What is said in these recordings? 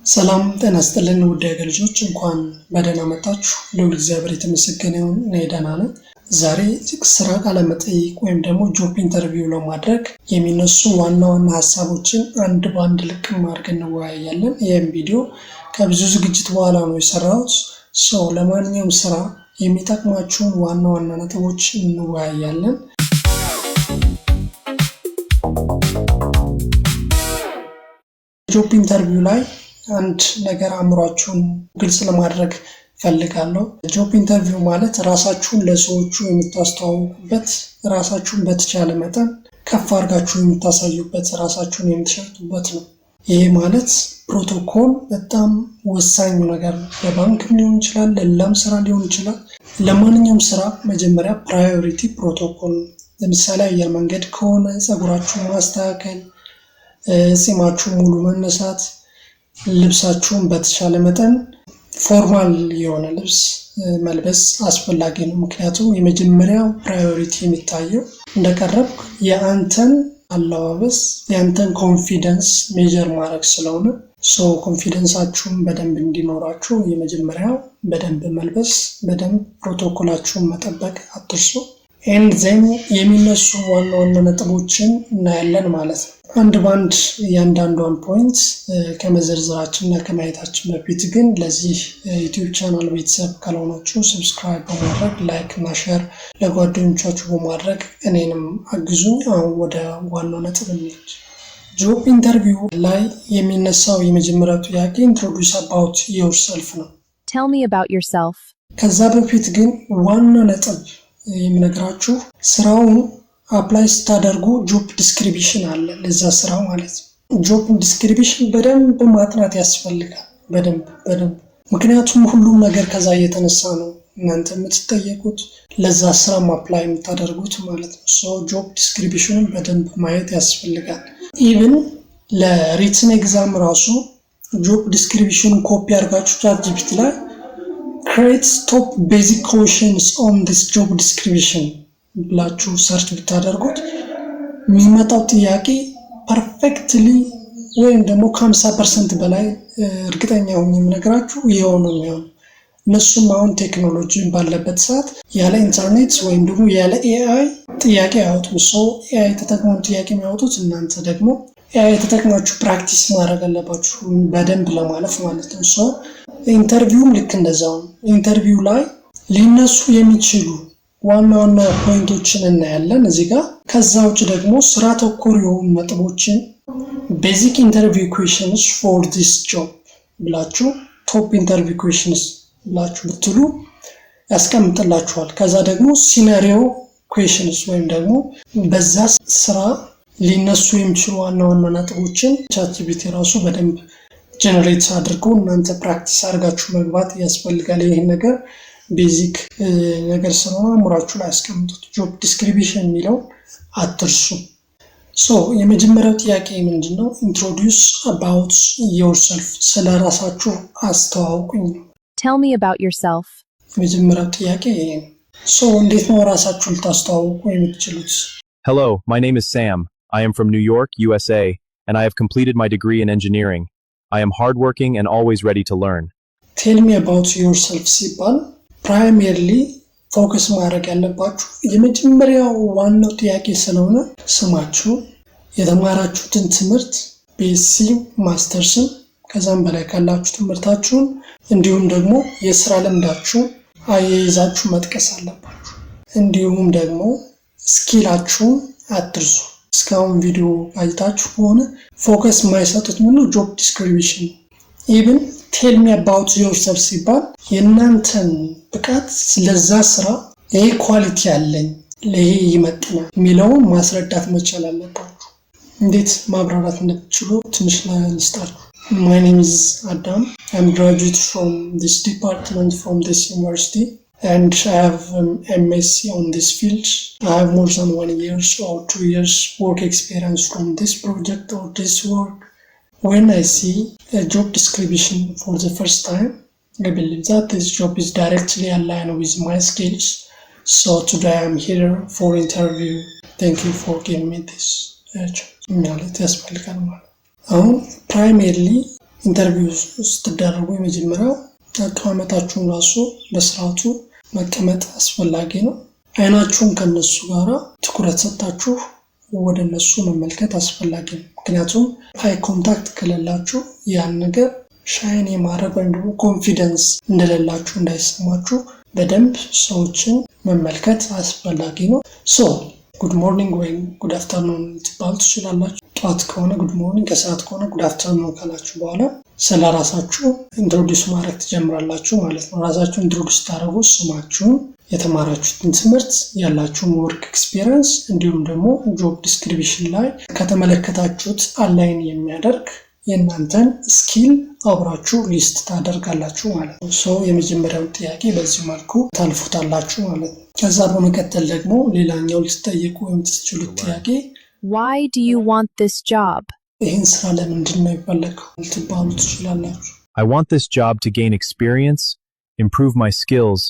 ሰላም ጤና ይስጥልን ውድ የሀገር ልጆች እንኳን በደህና መጣችሁ። ልዑል እግዚአብሔር የተመሰገነ ይሁን። እኔ ደህና ነኝ። ዛሬ ስራ ቃለ መጠይቅ ወይም ደግሞ ጆብ ኢንተርቪው ለማድረግ የሚነሱ ዋና ዋና ሀሳቦችን አንድ በአንድ ልቅም አድርገን እንወያያለን። ይህም ቪዲዮ ከብዙ ዝግጅት በኋላ ነው የሰራሁት። ለማንኛውም ስራ የሚጠቅማችሁን ዋና ዋና ነጥቦች እንወያያለን። ጆብ ኢንተርቪው ላይ አንድ ነገር አእምሯችሁን ግልጽ ለማድረግ ፈልጋለሁ። ጆብ ኢንተርቪው ማለት ራሳችሁን ለሰዎቹ የምታስተዋውቁበት፣ ራሳችሁን በተቻለ መጠን ከፍ አድርጋችሁ የምታሳዩበት፣ ራሳችሁን የምትሸጡበት ነው። ይሄ ማለት ፕሮቶኮል በጣም ወሳኝ ነገር ነው። ለባንክም ሊሆን ይችላል፣ ለሌላም ስራ ሊሆን ይችላል። ለማንኛውም ስራ መጀመሪያ ፕራዮሪቲ ፕሮቶኮል ነው። ለምሳሌ አየር መንገድ ከሆነ ፀጉራችሁን ማስተካከል፣ ጺማችሁን ሙሉ መነሳት፣ ልብሳችሁን በተቻለ መጠን ፎርማል የሆነ ልብስ መልበስ አስፈላጊ ነው። ምክንያቱም የመጀመሪያው ፕራዮሪቲ የሚታየው እንደቀረብክ የአንተን አለባበስ የአንተን ኮንፊደንስ ሜጀር ማድረግ ስለሆነ ኮንፊደንሳችሁን በደንብ እንዲኖራችሁ የመጀመሪያው በደንብ መልበስ፣ በደንብ ፕሮቶኮላችሁን መጠበቅ አትርሱ። ኤንድ ዜን የሚነሱ ዋና ዋና ነጥቦችን እናያለን ማለት ነው። አንድ ባንድ እያንዳንዷን ፖይንት ከመዘርዘራችን እና ከማየታችን በፊት ግን ለዚህ ዩቲዩብ ቻናል ቤተሰብ ካልሆናችሁ ሰብስክራይብ በማድረግ ላይክ እና ሼር ለጓደኞቻችሁ በማድረግ እኔንም አግዙኝ። አሁን ወደ ዋናው ነጥብ እንሂድ። ጆብ ኢንተርቪው ላይ የሚነሳው የመጀመሪያው ጥያቄ ኢንትሮዲዩስ አባውት ዮርሰልፍ ነው። Tell me about yourself. ከዛ በፊት ግን ዋና ነጥብ የምነግራችሁ ስራውን አፕላይ ስታደርጉ ጆብ ዲስክሪፕሽን አለ ለዛ ስራ ማለት ነው። ጆብ ዲስክሪፕሽን በደንብ ማጥናት ያስፈልጋል። በደንብ ምክንያቱም ሁሉም ነገር ከዛ እየተነሳ ነው እናንተ የምትጠየቁት ለዛ ስራ አፕላይ የምታደርጉት ማለት ነው። ጆብ ዲስክሪፕሽንን በደንብ ማየት ያስፈልጋል። ኢቭን ለሪትን ኤግዛም ራሱ ጆብ ዲስክሪፕሽን ኮፒ አድርጋችሁ ቻትጂፒቲ ላይ create top basic questions on this job description ብላችሁ ሰርች ብታደርጉት የሚመጣው ጥያቄ ፐርፌክትሊ ወይም ደግሞ ከ50% በላይ እርግጠኛ ሆኜ የምነግራችሁ ይሄው ነው የሚሆነው። እነሱም አሁን ቴክኖሎጂ ባለበት ሰዓት ያለ ኢንተርኔት ወይም ደግሞ ያለ ኤአይ ጥያቄ አያወጡም። ኤአይ ተጠቅመው ጥያቄ የሚያወጡት እናንተ ደግሞ ኤአይ ተጠቅማችሁ ፕራክቲስ ማድረግ አለባችሁ በደንብ ለማለፍ ማለት ነው። ኢንተርቪውም ልክ እንደዛው ነው። ኢንተርቪው ላይ ሊነሱ የሚችሉ ዋና ዋና ፖይንቶችን እናያለን እዚህ ጋር። ከዛ ውጭ ደግሞ ስራ ተኮር የሆኑ ነጥቦችን ቤዚክ ኢንተርቪው ኩዌሽንስ ፎር ዲስ ጆብ ብላችሁ ቶፕ ኢንተርቪው ኩዌሽንስ ብላችሁ ብትሉ ያስቀምጥላችኋል። ከዛ ደግሞ ሲናሪዮ ኩዌሽንስ ወይም ደግሞ በዛ ስራ ሊነሱ የሚችሉ ዋና ዋና ነጥቦችን ቻትጂፒቲ ራሱ በደንብ ጀነሬት አድርጎ እናንተ ፕራክቲስ አድርጋችሁ መግባት ያስፈልጋል። ይሄን ነገር ቤዚክ ነገር ስለሆነ አእምሯችሁ ላይ አስቀምጡት። ጆብ ዲስክሪፕሽን የሚለው አትርሱ። የመጀመሪያው ጥያቄ ምንድነው? ኢንትሮዲዩስ አባውት ዮርሰልፍ፣ ስለ ራሳችሁ አስተዋውቁኝ። Tell me about yourself. የመጀመሪያው ጥያቄ ይሄ ነው። እንዴት ነው ራሳችሁ ልታስተዋውቁ የምትችሉት? Hello, my name is Sam. I am from New York, USA, and I have completed my degree in engineering. I am hardworking and always ready to learn. Tell me about yourself ሲባል ፕራይመሪሊ ፎከስ ማድረግ ያለባችሁ የመጀመሪያው ዋናው ጥያቄ ስለሆነ ስማችሁ፣ የተማራችሁትን ትምህርት ቤሲ ማስተርስን ከዛም በላይ ካላችሁ ትምህርታችሁን እንዲሁም ደግሞ የስራ ልምዳችሁን አያይዛችሁ መጥቀስ አለባችሁ። እንዲሁም ደግሞ ስኪላችሁን አትርሱ። እስካሁን ቪዲዮ አይታችሁ ከሆነ ፎከስ የማይሰጡት ምኑ ጆብ ዲስክሪፕሽን። ኢቭን ቴል ሚ አባውት ዮርሰልፍ ሲባል የእናንተን ብቃት ለዛ ስራ ይሄ ኳሊቲ ያለኝ ለይሄ ይመጥናል የሚለውን ማስረዳት መቻል አለባችሁ። እንዴት ማብራራት እንደምትችሉ ትንሽ ልስጣችሁ። My name is Adam. I'm graduate from this department from this university and I have an MSc on this field. I have more than 1 year or 2 years work experience from this project or this work. When I see a job description for the first time, I believe that this job is directly aligned with my skills. So today I'm here for interview. Thank you for giving me this chance. ማለት ያስፈልጋል ማለት አሁን ፕራይመሪሊ ኢንተርቪው ስትደረጉ የመጀመሪያው አቀማመጣችሁን ራሱ በስርዓቱ መቀመጥ አስፈላጊ ነው። አይናችሁን ከነሱ ጋራ ትኩረት ሰጣችሁ ወደ እነሱ መመልከት አስፈላጊ ነው። ምክንያቱም አይ ኮንታክት ከሌላችሁ ያን ነገር ሻይን የማድረግ ወይም ደግሞ ኮንፊደንስ እንደሌላችሁ እንዳይሰማችሁ በደንብ ሰዎችን መመልከት አስፈላጊ ነው። ጉድ ሞርኒንግ ወይም ጉድ አፍተርኑን ልትባሉ ትችላላችሁ። ጠዋት ከሆነ ጉድ ሞርኒንግ፣ ከሰዓት ከሆነ ጉድ አፍተርኑን ካላችሁ በኋላ ስለ ራሳችሁ ኢንትሮዲውስ ማድረግ ትጀምራላችሁ ማለት ነው። ራሳችሁ ኢንትሮዲውስ ታደርጉ ስማችሁን፣ የተማራችሁትን ትምህርት፣ ያላችሁን ወርክ ኤክስፒሪየንስ እንዲሁም ደግሞ ጆብ ዲስክሪፕሽን ላይ ከተመለከታችሁት አላይን የሚያደርግ የእናንተን ስኪል አብራችሁ ሊስት ታደርጋላችሁ ማለት ነው። የመጀመሪያውን ጥያቄ በዚህ መልኩ ታልፉታላችሁ ማለት ነው። ከዛ በመቀጠል ደግሞ ሌላኛው ልትጠየቁ የምትችሉት ጥያቄ Why do you want this job? ይህን ስራ ለምንድን ነው የፈለገው ልትባሉ ትችላላችሁ። I want this job to gain experience, improve my skills,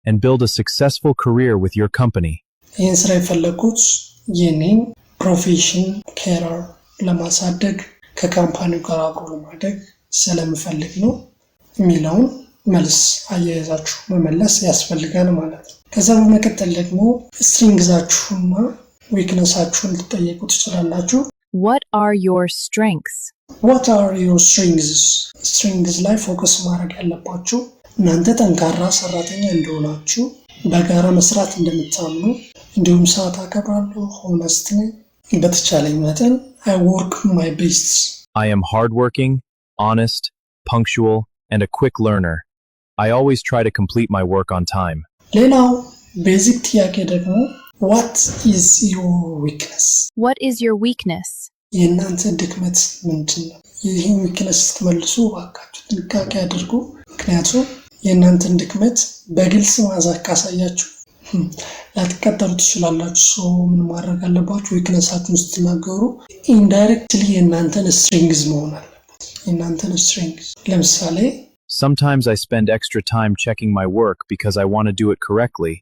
and build a successful career with your company. ይህን ስራ የፈለኩት የኔን ፕሮፌሽን ኬሪየር ለማሳደግ ከካምፓኒው ጋር አብሮ ለማደግ ስለምፈልግ ነው የሚለውን መልስ አያይዛችሁ መመለስ ያስፈልጋል ማለት ነው። ከዛ በመቀጠል ደግሞ ስትሪንግዛችሁና ዊክነሳችሁን ልትጠየቁ ትችላላችሁ። What are your strengths? What are your strengths? ስትሪንግዝ ላይ ፎከስ ማድረግ ያለባችሁ እናንተ ጠንካራ ሰራተኛ እንደሆናችሁ፣ በጋራ መስራት እንደምታምኑ፣ እንዲሁም ሰዓት አከብራለሁ፣ ሆነስት ነኝ፣ በተቻለኝ መጠን I work my best. I am hardworking, honest, punctual, and a quick learner. I always try to complete my work on time. ሌላው ቤዚክ ጥያቄ ደግሞ What is your weakness? What is your weakness? የእናንተ ድክመት ምንድን ነው? ይህን ዊክነስ ስትመልሱ እባካችሁ ጥንቃቄ አድርጉ። ምክንያቱም የእናንተን ድክመት በግልጽ ማዛክ ካሳያችሁ ላትቀጠሩ ትችላላችሁ። ምን ማድረግ አለባችሁ? ዊክነሳችሁን ስትናገሩ ኢንዳይሬክትሊ የእናንተን ስትሪንግዝ መሆን አለበት። የእናንተን ስትሪንግዝ ለምሳሌ Sometimes I spend extra time checking my work because I want to do it correctly,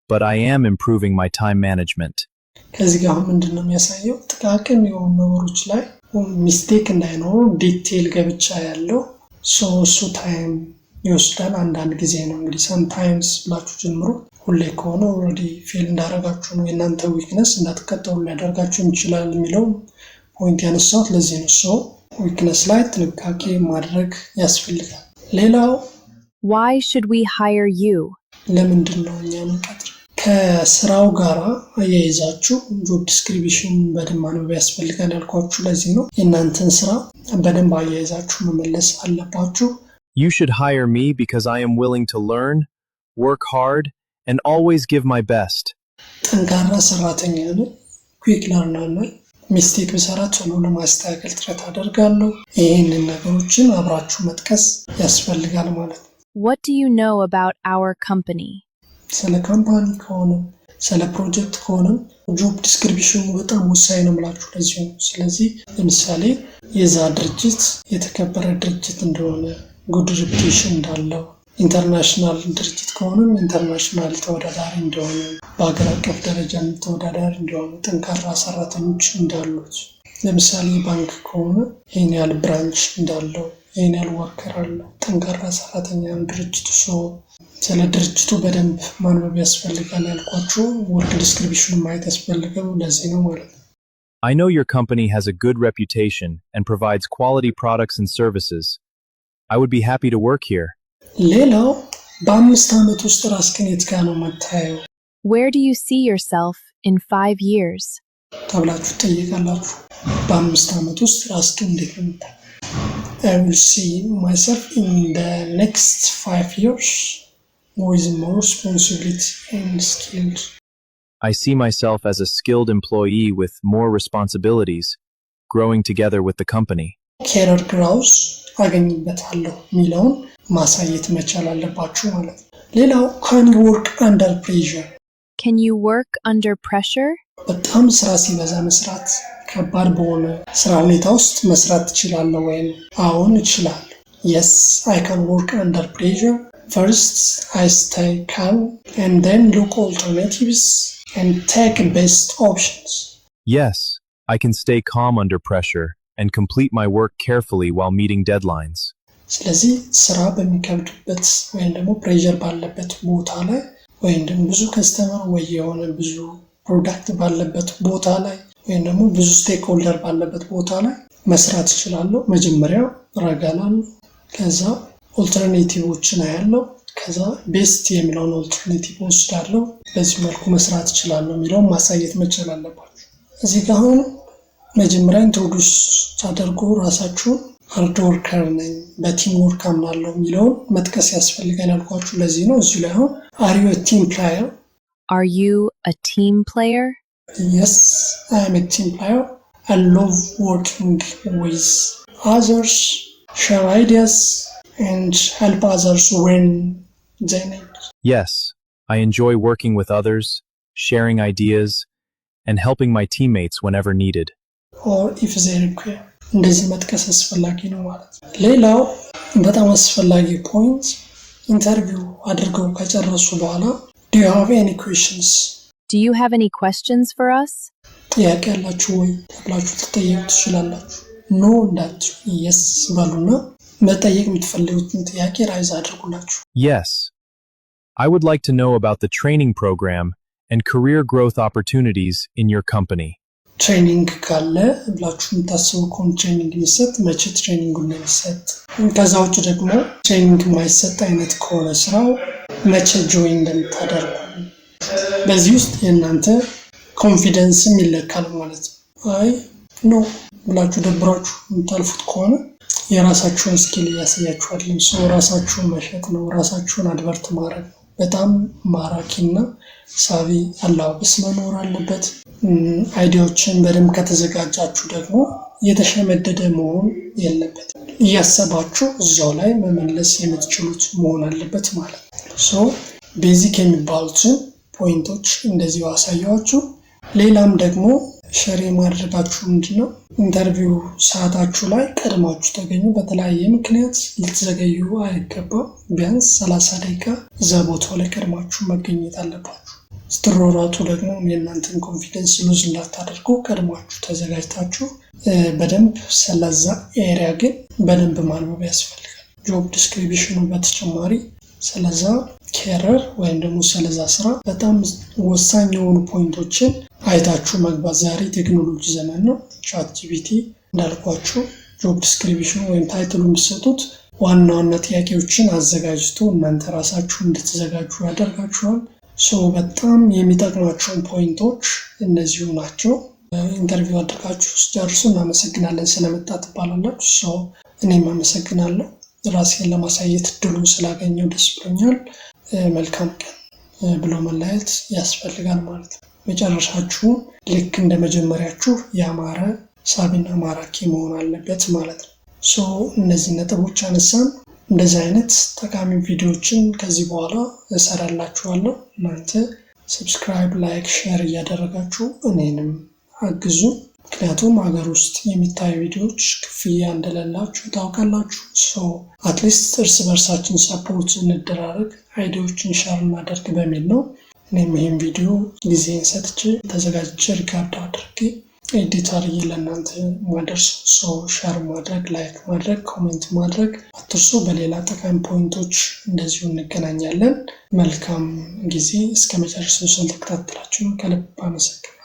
but I am improving my time management. ከዚህ ጋር ምንድን ነው የሚያሳየው? ጥቃቅን የሆኑ ነገሮች ላይ ሚስቴክ እንዳይኖሩ ዲቴይል ገብቻ ያለው እሱ ታይም ይወስዳል። አንዳንድ ጊዜ ነው እንግዲህ ሰምታይምስ ብላችሁ ጀምሮ ሁሌ ከሆነ ኦልሬዲ ፌል እንዳደረጋችሁ ነው የእናንተ ዊክነስ እንዳትቀጠሉ ሊያደርጋችሁ ይችላል የሚለው ፖይንት ያነሳሁት ለዚህ ነው። ዊክነስ ላይ ጥንቃቄ ማድረግ ያስፈልጋል። ሌላው Why should we hire you? ለምንድን ነው እኛ የምንቀጥር? ከስራው ጋራ አያይዛችሁ ጆብ ዲስክሪፕሽን በደንብ ማንበብ ያስፈልጋል ያልኳችሁ ለዚህ ነው። የእናንተን ስራ በደንብ አያይዛችሁ መመለስ አለባችሁ። You should hire me because I am willing to learn, work hard, and always give my best. ጠንካራ ሰራተኛ ነኝ፣ ኩዊክ ለርነር ነኝ፣ ሚስቴክ ብሰራ ቶሎ ለማስተካከል ጥረት አደርጋለሁ። ይህንን ነገሮችን አብራችሁ መጥቀስ ያስፈልጋል ማለት ነው። What do you know about our company? ስለ ካምፓኒ ከሆነ ስለ ፕሮጀክት ከሆነ ጆብ ዲስክሪፕሽኑ በጣም ወሳኝ ነው ብላችሁ ለዚህ ነው። ስለዚህ ለምሳሌ የዛ ድርጅት የተከበረ ድርጅት እንደሆነ፣ ጉድ ሪፑቴሽን እንዳለው፣ ኢንተርናሽናል ድርጅት ከሆነም ኢንተርናሽናል ተወዳዳሪ እንደሆነ፣ በሀገር አቀፍ ደረጃ ተወዳዳሪ እንደሆነ፣ ጠንካራ ሰራተኞች እንዳሉት፣ ለምሳሌ ባንክ ከሆነ ይህን ያህል ብራንች እንዳለው፣ ይህን ያህል ወርከር አለው፣ ጠንካራ ሰራተኛ ድርጅቱ ስለ ድርጅቱ በደንብ ማንበብ ያስፈልጋል ያልኳችሁ ወርክ ዲስክሪፕሽን ማየት ያስፈልጋል ለዚህ ነው ማለት ነው። I know your company has a good reputation and provides quality products and services. I would be happy to work here. ሌላው በ5 ዓመት ውስጥ ራስህን የት ጋር ነው የምታየው? Where do you see yourself in 5 years? ተብላችሁ ትጠይቃላችሁ። በ5 ዓመት ውስጥ ራስህን እንዴት ነው የምታየው? I will see myself in the next 5 years with more responsibility and skills. I see myself as a skilled employee with more responsibilities, growing together with the company. career growth አገኝበታለሁ የሚለውን ማሳየት መቻል አለባችሁ ማለት ነው። ሌላው can you work under pressure? Can you work under pressure? በጣም ስራ ሲበዛ መስራት ከባድ በሆነ ስራ ሁኔታ ውስጥ መስራት ትችላለህ ወይም አሁን እችላለሁ? Yes, I can work under pressure. First, I stay calm and then look alternatives and take best options. Yes, I can stay calm under pressure and complete my work carefully while meeting deadlines. ስለዚህ ስራ በሚከብድበት ወይም ደግሞ ፕሬዠር ባለበት ቦታ ላይ ወይም ደግሞ ብዙ ከስተመር ወይ የሆነ ብዙ ፕሮዳክት ባለበት ቦታ ላይ ወይም ደግሞ ብዙ ስቴክ ሆልደር ባለበት ቦታ ላይ መስራት እችላለሁ። መጀመሪያ ረጋላል ከዛ ኦልተርኔቲቮችን አያለሁ ከዛ ቤስት የሚለውን ኦልተርኔቲቭ ወስዳለሁ በዚህ መልኩ መስራት እችላለሁ የሚለውን ማሳየት መቻል አለባችሁ። እዚህ ጋር አሁን መጀመሪያ ኢንትሮዱስ ታደርጉ ራሳችሁን ሃርድ ወርከር ነኝ በቲም ወርክ አምናለሁ የሚለውን መጥቀስ ያስፈልጋል አልኳችሁ። ለዚህ ነው እዚህ ላይ አሁን are you a team player? Are you a team player? Yes, I am a team player. I love working with others, share ideas, and help others when they need. Yes, I enjoy working with others, sharing ideas, and helping my teammates whenever needed. Or if they require. እንደዚህ መጥቀስ አስፈላጊ ነው ማለት ነው። ሌላው በጣም አስፈላጊ ፖይንት ኢንተርቪው አድርገው ከጨረሱ በኋላ do you have any questions? Do you have any questions for us? ጥያቄ ያላችሁ ወይ ተብላችሁ ትጠየቁ ትችላላችሁ። ኖ እንዳትሉ yes በሉና መጠየቅ የምትፈልጉትን ጥያቄ ራይዝ አድርጉላችሁ። Yes, I would like to know about the training program and career growth opportunities in your company. ትሬኒንግ ካለ ብላችሁ የምታስቡ ከሆነ ትሬኒንግ የሚሰጥ መቼ ትሬኒንጉን የሚሰጥ ከዛ ውጭ ደግሞ ትሬኒንግ የማይሰጥ አይነት ከሆነ ስራው መቼ ጆይን እንደምታደርጉ በዚህ ውስጥ የእናንተ ኮንፊደንስም ይለካል ማለት ነው። አይ ኖ ብላችሁ ደብራችሁ የምታልፉት ከሆነ የራሳችሁን ስኪል እያሳያችሁ አይደለም። ሰው ራሳችሁን መሸጥ ነው፣ ራሳችሁን አድቨርት ማድረግ ነው። በጣም ማራኪና ሳቢ አለባበስ መኖር አለበት። አይዲያዎችን በደንብ ከተዘጋጃችሁ ደግሞ የተሸመደደ መሆን የለበትም። እያሰባችሁ እዛው ላይ መመለስ የምትችሉት መሆን አለበት ማለት ነው። ሶ ቤዚክ የሚባሉትን ፖይንቶች እንደዚሁ አሳያችሁ። ሌላም ደግሞ ሸር ማድረጋችሁ ምንድነው ኢንተርቪው ሰዓታችሁ ላይ ቀድማችሁ ተገኙ። በተለያየ ምክንያት ልትዘገዩ አይገባም። ቢያንስ 30 ደቂቃ እዛ ቦታው ላይ ቀድማችሁ መገኘት አለባችሁ። ስትሮራቱ ደግሞ የእናንተን ኮንፊደንስ ሉዝ እንዳታደርጉ ቀድማችሁ ተዘጋጅታችሁ በደንብ ስለዛ ኤሪያ ግን በደንብ ማንበብ ያስፈልጋል። ጆብ ዲስክሪፕሽኑ በተጨማሪ ስለዛ ኬረር ወይም ደግሞ ስለዛ ስራ በጣም ወሳኝ የሆኑ ፖይንቶችን አይታችሁ መግባት። ዛሬ ቴክኖሎጂ ዘመን ነው። ቻት ጂፒቲ እንዳልኳችሁ ጆብ ዲስክሪፕሽኑ ወይም ታይትሉን ብትሰጡት ዋና ዋና ጥያቄዎችን አዘጋጅቶ እናንተ ራሳችሁ እንድትዘጋጁ ያደርጋችኋል። በጣም የሚጠቅሟቸውን ፖይንቶች እነዚሁ ናቸው። ኢንተርቪው አድርጋችሁ ጨርሱ። እናመሰግናለን ስለመጣ ትባላላችሁ። እኔም አመሰግናለሁ። ራሴን ለማሳየት እድሉን ስላገኘው ደስ ብሎኛል። መልካም ቀን ብሎ መለያየት ያስፈልጋል ማለት ነው። መጨረሻችሁ ልክ እንደ መጀመሪያችሁ ያማረ ሳቢና ማራኪ መሆን አለበት ማለት ነው። እነዚህ ነጥቦች አነሳን። እንደዚህ አይነት ጠቃሚ ቪዲዮዎችን ከዚህ በኋላ እሰራላችኋለሁ። እናንተ ሰብስክራይብ፣ ላይክ፣ ሼር እያደረጋችሁ እኔንም አግዙ። ምክንያቱም ሀገር ውስጥ የሚታዩ ቪዲዮዎች ክፍያ እንደሌላችሁ ታውቃላችሁ። አትሊስት እርስ በርሳችን ሰፖርት እንደራረግ፣ አይዲያዎችን ሼር እናደርግ በሚል ነው። እኔም ይህን ቪዲዮ ጊዜን ሰጥቼ ተዘጋጅቼ ሪካርድ አድርጌ ኤዲት አድርጌ ለእናንተ ማድረስ። ሼር ማድረግ፣ ላይክ ማድረግ፣ ኮሜንት ማድረግ አትርሱ። በሌላ ጠቃሚ ፖይንቶች እንደዚሁ እንገናኛለን። መልካም ጊዜ። እስከ መጨረሻው ስለተከታተላችሁ ከልብ አመሰግናለሁ።